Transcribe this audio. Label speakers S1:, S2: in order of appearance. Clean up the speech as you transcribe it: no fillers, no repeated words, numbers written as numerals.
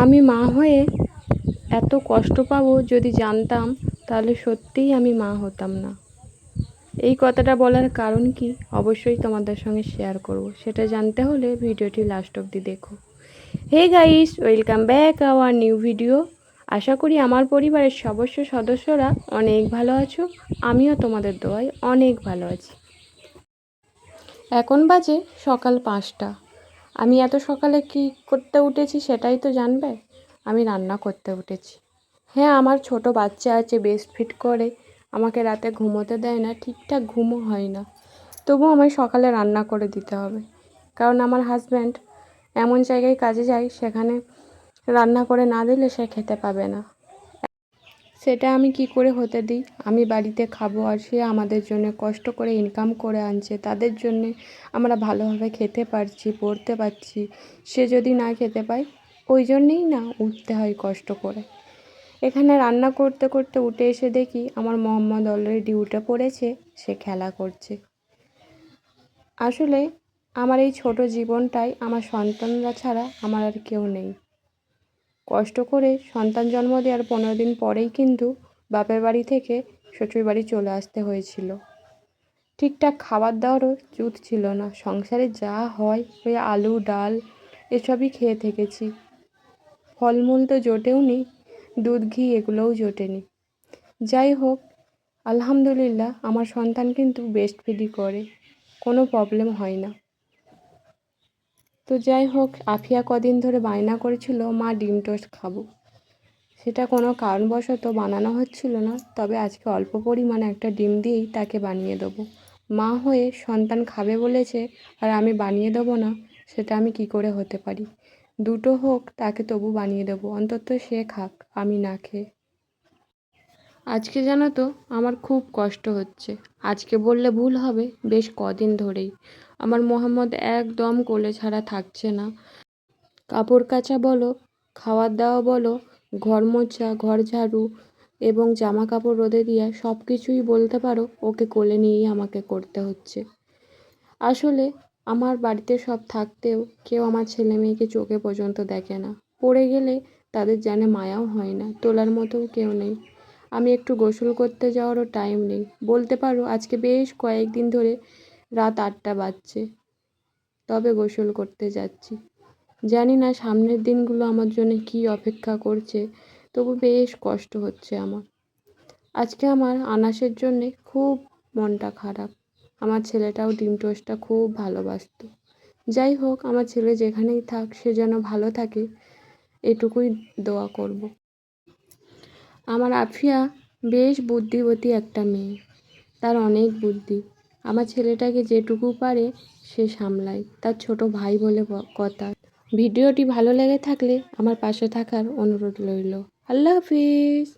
S1: আমি মা হয়ে এত কষ্ট পাবো যদি জানতাম, তাহলে সত্যিই আমি মা হতাম না। এই কথাটা বলার কারণ কি অবশ্যই তোমাদের সঙ্গে শেয়ার করব। সেটা জানতে হলে ভিডিওটি লাস্ট অবধি দেখো। Hey guys, welcome back our new video. আশা করি আমার পরিবারের সদস্যরা অনেক ভালো আছো। আমিও তোমাদের দোয়ায় অনেক ভালো আছি। এখন বাজে সকাল 5টা। আমি এত সকালে কি করতে উঠেছি সেটাই তো জানবে। আমি রান্না করতে উঠেছি। হ্যাঁ, আমার ছোট বাচ্চা আছে, ব্রেস্ট ফিড করে, আমাকে রাতে ঘুমোতে দেয় না, ঠিকঠাক ঘুমও হয় না। তবুও আমায় সকালে রান্না করে দিতে হবে, কারণ আমার হাজব্যান্ড এমন জায়গায় কাজে যায়, সেখানে রান্না করে না দিলে সে খেতে পাবে না। সেটা আমি কি করে হতে দিই? আমি বাড়িতে খাবো আর সে আমাদের জন্য কষ্ট করে ইনকাম করে আনছে, তাদের জন্যে আমরা ভালোভাবে খেতে পারছি, পড়তে পারছি। সে যদি না খেতে পায়, ওই জন্যেই না উঠতে হয় কষ্ট করে। এখানে রান্না করতে করতে উঠে এসে দেখি আমার মোহাম্মদ অলরেডি উঠে পড়েছে, সে খেলা করছে। আসলে আমার এই ছোট জীবনটাই আমার সন্তানরা ছাড়া আমার আর কেউ নেই। কষ্ট করে সন্তান জন্ম দেওয়ার 15 দিন পরেই কিন্তু বাপের বাড়ি থেকে শ্বশুর বাড়ি চলে আসতে হয়েছিল। ঠিকঠাক খাবার দাবারও জুত ছিল না, সংসারে যা হয় ওই আলু ডাল এসবই খেয়ে থেকেছি। ফলমূল তো জোটেও নি, দুধ ঘি এগুলোও জোটেনি। যাই হোক, আলহামদুলিল্লাহ আমার সন্তান কিন্তু ব্রেস্ট ফিডই করে, কোনো প্রবলেম হয় না। তো যাই হোক, আফিয়া কদিন ধরে বায়না করেছিল মা ডিম টোস্ট খাবো। সেটা কোনো কারণবশত বানানো হচ্ছিল না, তবে আজকে অল্প পরিমাণে একটা ডিম দিয়েই তাকে বানিয়ে দেবো। মা হয়ে সন্তান খাবে বলেছে আর আমি বানিয়ে দেবো না, সেটা আমি কি করে হতে পারি? দুটো হোক, তাকে তবু বানিয়ে দেবো, অন্তত সে খাক, আমি না খেয়ে। আজকে জানো তো আমার খুব কষ্ট হচ্ছে। আজকে বললে ভুল হবে, বেশ কদিন ধরেই আমার মোহাম্মদ একদম কোলে ছাড়া থাকছে না। কাপড় কাচা বলো, খাওয়ার দাওয়া বলো, ঘর মোছা, ঘর ঝাড়ু এবং জামা কাপড় রোদে দেওয়া, সব কিছুই বলতে পারো ওকে কোলে নিয়েই আমাকে করতে হচ্ছে। আসলে আমার বাড়িতে সব থাকতেও কেউ আমার ছেলে মেয়েকে চোখে পর্যন্ত দেখে না। পড়ে গেলে তাদের জানে মায়াও হয় না, তোলার মতোও কেউ নেই। আমি একটু গোসল করতে যাওয়ারও টাইম নেই। বলতে পারো আজকে বেশ কয়েকদিন ধরে রাত 8টা বাজছে, তবে গোসল করতে যাচ্ছি। জানি না সামনের দিনগুলো আমার জন্য কী অপেক্ষা করছে, তবু বেশ কষ্ট হচ্ছে আমার। আজকে আমার আনাসের জন্যে খুব মনটা খারাপ। আমার ছেলেটাও ডিম টোস্টটা খুব ভালোবাসতো। যাই হোক, আমার ছেলে যেখানেই থাক সে যেন ভালো থাকে, এটুকুই দোয়া করব। আমার আফিয়া বেশ বুদ্ধিবতী একটা মেয়ে, তার অনেক বুদ্ধি। আমার ছেলেটাকে যেটুকু পারে সে সামলায়, তার ছোট ভাই বলে কথা। ভিডিওটি ভালো লেগে থাকলে আমার পাশে থাকার অনুরোধ রইল। আল্লাহ হাফিজ।